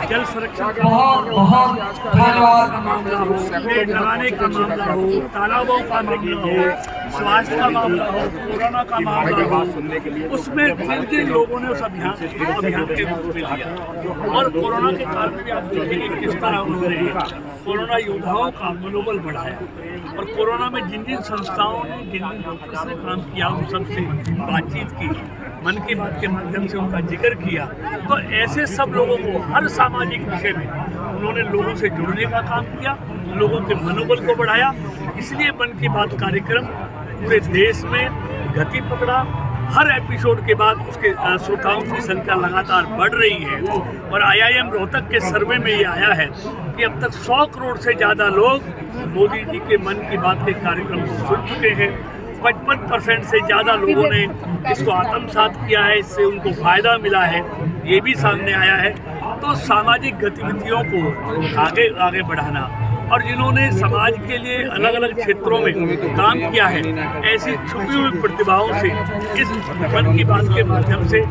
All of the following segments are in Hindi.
जल संरक्षण का बहुत धन्यवाद। मामला हो, पेड़ लगाने का मामला हो, तालाबों का मामला हो, स्वास्थ्य का मामला हो, कोरोना का मामला हो, उसमें जिन लोगों ने उस अभियान के रूप में लिया और कोरोना के कारण भी आप देखेंगे किस तरह उन्होंने कोरोना योद्धाओं का मनोबल बढ़ाया और कोरोना में जिन जिन संस्थाओं ने जिन जिन डॉक्टर्स ने काम किया उन सबसे बातचीत की, मन की बात के माध्यम से उनका जिक्र किया। तो ऐसे सब लोगों को हर सामाजिक विषय में उन्होंने लोगों से जुड़ने का काम किया, लोगों के मनोबल को बढ़ाया। इसलिए मन की बात कार्यक्रम पूरे देश में गति पकड़ा। हर एपिसोड के बाद उसके श्रोताओं की संख्या लगातार बढ़ रही है और IIM रोहतक के सर्वे में ये आया है कि अब तक 100 करोड़ से ज़्यादा लोग मोदी जी के मन की बात के कार्यक्रम को सुन चुके हैं। 55% से ज़्यादा लोगों ने इसको आत्मसात किया है, इससे उनको फ़ायदा मिला है, ये भी सामने आया है। तो सामाजिक गतिविधियों को आगे बढ़ाना और जिन्होंने समाज के लिए अलग अलग क्षेत्रों में काम किया है, ऐसी छुपी हुई प्रतिभाओं से इस मन की बात के माध्यम से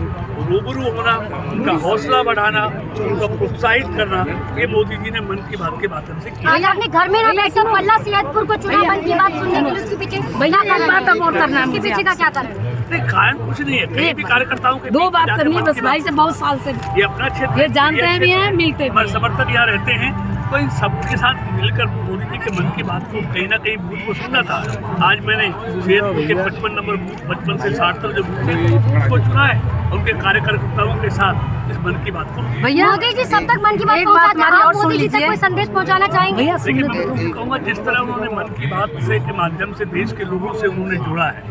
रूबरू होना, उनका हौसला बढ़ाना, उनको प्रोत्साहित करना, ये मोदी जी ने मन की बात के माध्यम से किया। आज आपने घर में ना बैठकर पल्ला सैयदपुर को चुना मन की बात सुनने के लिए, उसके पीछे इसके पीछे का क्या कारण? नहीं, कारण कुछ नहीं है। कहीं भी कार्यकर्ताओं के दो बात करनी है बस भाई से बहुत साल से ये अपना क्षेत्र, ये जानते हैं भी हैं, मिलते भी हैं। समर्थक यहाँ रहते हैं, तो इन सबके साथ मिलकर मोदी जी के मन की बात को कहीं ना कहीं बूथ को सुनना था। आज मैंने सैयदपुर के 55 नंबर बूथ 55 से 60 तक जो बूथ है उसको चुना है, उनके कार्यकर्ताओं के साथ इस मन की बात को। भैया मोदी जी सब तक मन की बात पहुंचाते हैं, आप मोदी जी तक कोई संदेश पहुंचाना चाहेंगे? लेकिन मैं कहूँगा जिस तरह उन्होंने मन की बात से के माध्यम से देश के लोगों से उन्होंने जुड़ा है,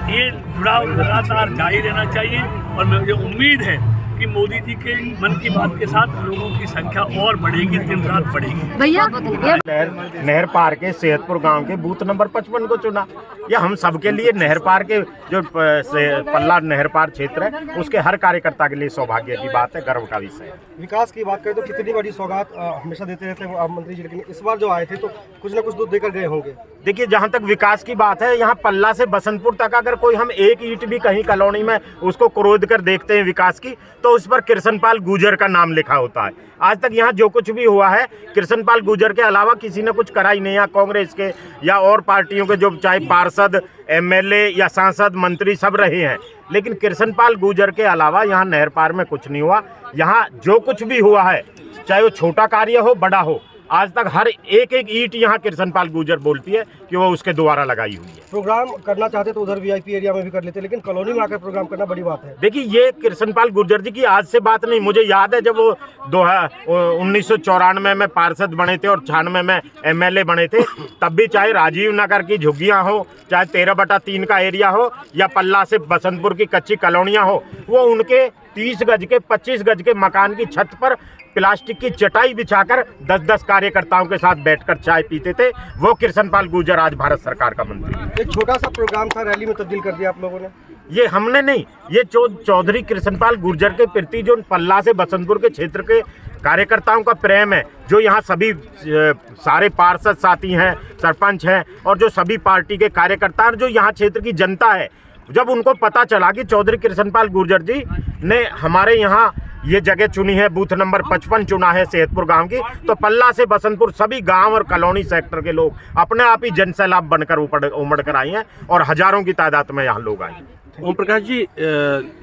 ये जुड़ाव लगातार जारी रहना चाहिए और मुझे उम्मीद है कि मोदी जी के मन की बात के साथ लोगों की संख्या और बढ़ेगी, दिन रात बढ़ेगी। भैया नहर पार के सैयदपुर गांव के बूथ नंबर 55 को चुना। यह हम सबके लिए नहर पार के जो पल्ला नहर पार क्षेत्र है उसके हर कार्यकर्ता के लिए सौभाग्य की बात है, गर्व का विषय है। विकास की बात करें तो कितनी बड़ी सौगात हमेशा देते रहते हैं आप मंत्री जी, लेकिन इस बार जो आए थे तो कुछ न कुछ तो देकर गए होंगे। देखिए, जहाँ तक विकास की बात है, यहाँ पल्ला से बसंतपुर तक अगर कोई हम एक ईंट भी कहीं कॉलोनी में उसको क्रोध कर देखते हैं विकास की, तो उस पर कृष्णपाल गुर्जर का नाम लिखा होता है। आज तक यहाँ जो कुछ भी हुआ है कृष्णपाल गुर्जर के अलावा किसी ने कुछ करा ही नहीं। यहाँ कांग्रेस के या और पार्टियों के जो चाहे पार्षद, MLA या सांसद, मंत्री सब रहे हैं, लेकिन कृष्णपाल गुर्जर के अलावा यहाँ नहर पार में कुछ नहीं हुआ। यहाँ जो कुछ भी हुआ है, चाहे वो छोटा कार्य हो बड़ा हो, आज तक हर एक ईंट यहाँ कृष्णपाल गुर्जर बोलती है कि वो उसके द्वारा लगाई हुई है। प्रोग्राम करना चाहते तो उधर VIP एरिया में भी कर लेते, लेकिन कॉलोनी में आकर प्रोग्राम करना बड़ी बात है। देखिए, ये कृष्णपाल गुर्जर जी की आज से बात नहीं, मुझे याद है जब वो 1994 में पार्षद बने थे और 96 में MLA बने थे, तब भी चाहे राजीव नगर की झुग्गियाँ हो, चाहे 13/3 का एरिया हो या पल्ला से बसंतपुर की कच्ची कॉलोनियाँ हो, वो उनके 30 गज के 25 गज के मकान की छत पर प्लास्टिक की चटाई बिछाकर 10-10 कार्यकर्ताओं के साथ बैठकर चाय पीते थे। वो कृष्णपाल गुर्जर आज भारत सरकार का मंत्री है। एक छोटा सा प्रोग्राम था, रैली में तब्दील कर दिया आप लोगों ने। ये हमने नहीं, ये चौधरी कृष्णपाल गुर्जर के प्रति जो पल्ला से बसंतपुर के क्षेत्र के कार्यकर्ताओं का प्रेम है, जो यहाँ सभी सारे पार्षद साथी हैं, सरपंच हैं और जो सभी पार्टी के कार्यकर्ता जो यहाँ क्षेत्र की जनता है, जब उनको पता चला कि चौधरी कृष्णपाल गुर्जर जी ने हमारे यहाँ ये जगह चुनी है, बूथ नंबर 55 चुना है सैयदपुर गांव की, तो पल्ला से बसंतपुर सभी गांव और कॉलोनी सेक्टर के लोग अपने आप ही जनसैलाब बनकर उमड़ कर आए हैं और हजारों की तादाद में यहाँ लोग आए हैं। ओम प्रकाश जी,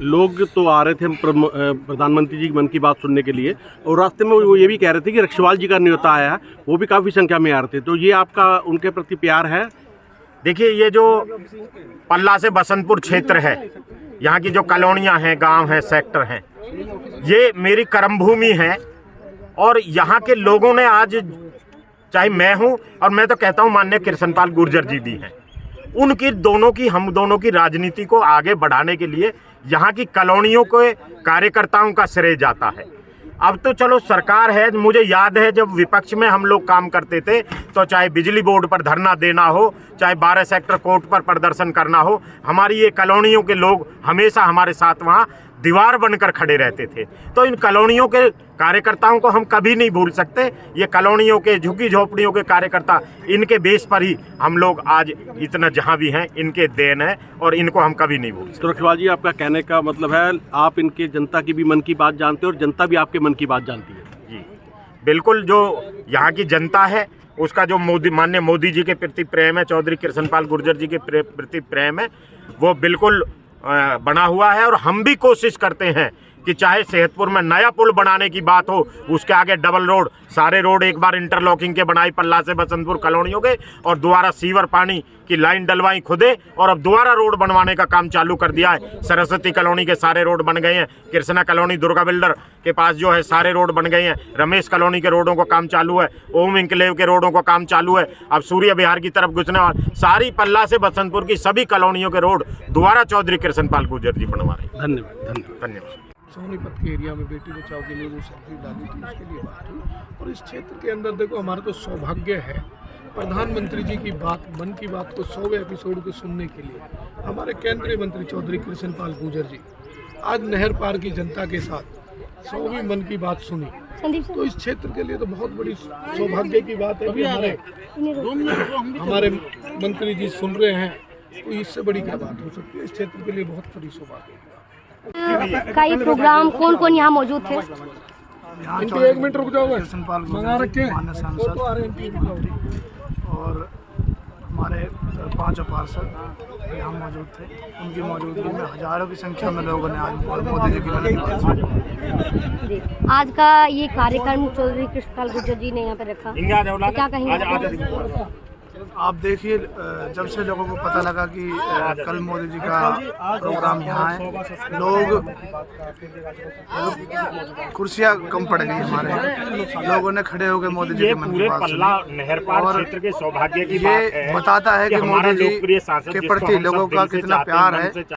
लोग तो आ रहे थे प्रधानमंत्री जी की मन की बात सुनने के लिए और रास्ते में वो ये भी कह रहे थे कि रक्षवाल जी का न्योता आया, वो भी काफ़ी संख्या में आ रहे थे, तो ये आपका उनके प्रति प्यार है? देखिए, ये जो पल्ला से बसंतपुर क्षेत्र है, यहाँ की जो कॉलोनियाँ हैं, गांव हैं, सेक्टर हैं, ये मेरी कर्मभूमि है और यहाँ के लोगों ने आज, चाहे मैं हूँ और मैं तो कहता हूँ माननीय कृष्णपाल गुर्जर जी भी हैं, उनकी दोनों की, हम दोनों की राजनीति को आगे बढ़ाने के लिए यहाँ की कॉलोनियों के कार्यकर्ताओं का श्रेय जाता है। अब तो चलो सरकार है, मुझे याद है जब विपक्ष में हम लोग काम करते थे तो चाहे बिजली बोर्ड पर धरना देना हो, चाहे 12 सेक्टर कोर्ट पर प्रदर्शन करना हो, हमारी ये कॉलोनियों के लोग हमेशा हमारे साथ वहाँ दीवार बनकर खड़े रहते थे। तो इन कॉलोनियों के कार्यकर्ताओं को हम कभी नहीं भूल सकते। ये कॉलोनियों के झुग्गी झोपड़ियों के कार्यकर्ता, इनके बेस पर ही हम लोग आज इतना जहां भी हैं, इनके देन है और इनको हम कभी नहीं भूल सकते। तो रखवाल जी, आपका कहने का मतलब है आप इनके जनता की भी मन की बात जानते हैं और जनता भी आपके मन की बात जानती है। जी बिल्कुल, जो यहाँ की जनता है उसका जो माननीय मोदी जी के प्रति प्रेम है, चौधरी कृष्णपाल गुर्जर जी के प्रति प्रेम है, वो बिल्कुल बना हुआ है। और हम भी कोशिश करते हैं कि चाहे सेहतपुर में नया पुल बनाने की बात हो, उसके आगे डबल रोड, सारे रोड एक बार इंटरलॉकिंग के बनाई पल्ला से बसंतपुर कॉलोनियों के, और दोबारा सीवर पानी की लाइन डलवाई खुदे, और अब दोबारा रोड बनवाने का काम चालू कर दिया है। सरस्वती कॉलोनी के सारे रोड बन गए हैं, कृष्णा कॉलोनी दुर्गा बिल्डर के पास जो है सारे रोड बन गए हैं, रमेश कॉलोनी के रोडों का काम चालू है, ओम इंक्लेव के रोडों का काम चालू है, अब सूर्य विहार की तरफ घुसने वाले सारी पल्ला से बसंतपुर की सभी कॉलोनियों के रोड दोबारा चौधरी कृष्णपाल गुर्जर जी बनवा रहे हैं। धन्यवाद। धन्यवाद। सोनीपत के एरिया में बेटी बचाओ के लिए वो सब्सिडी डाली थी, उसके लिए बात हुई। और इस क्षेत्र के अंदर देखो, हमारा तो सौभाग्य है प्रधानमंत्री जी की बात, मन की बात को 100वें एपिसोड को सुनने के लिए हमारे केंद्रीय मंत्री चौधरी कृष्णपाल गुर्जर जी आज नहर पार की जनता के साथ 100वीं मन की बात सुनी। तो इस क्षेत्र के लिए तो बहुत बड़ी सौभाग्य की बात है कि हमारे मंत्री जी सुन रहे हैं, तो इससे बड़ी क्या बात हो सकती है। इस क्षेत्र के लिए बहुत बड़ी सौभाग्य की बात। कई प्रोग्राम कौन कौन यहाँ मौजूद थे? इनके 1 मिनट रुक जाओ, मंगा रखे माननीय सांसद और हमारे 5 पार्षद यहाँ मौजूद थे। उनकी मौजूदगी में हजारों की संख्या में लोगों ने आज मोदी जी की मन की बात सुनी। आज का ये कार्यक्रम चौधरी कृष्णपाल गुर्जर जी ने यहाँ पे रखा, तो क्या कहेंगे? आप देखिए, जब से लोगों को पता लगा कि कल मोदी जी का प्रोग्राम यहाँ है, लोग कुर्सियाँ कम पड़ गई हमारे, लोगों ने खड़े होकर मोदी जी के मन की बात सुनी। और ये बताता है कि मोदी जी के प्रति लोगों का कितना प्यार है।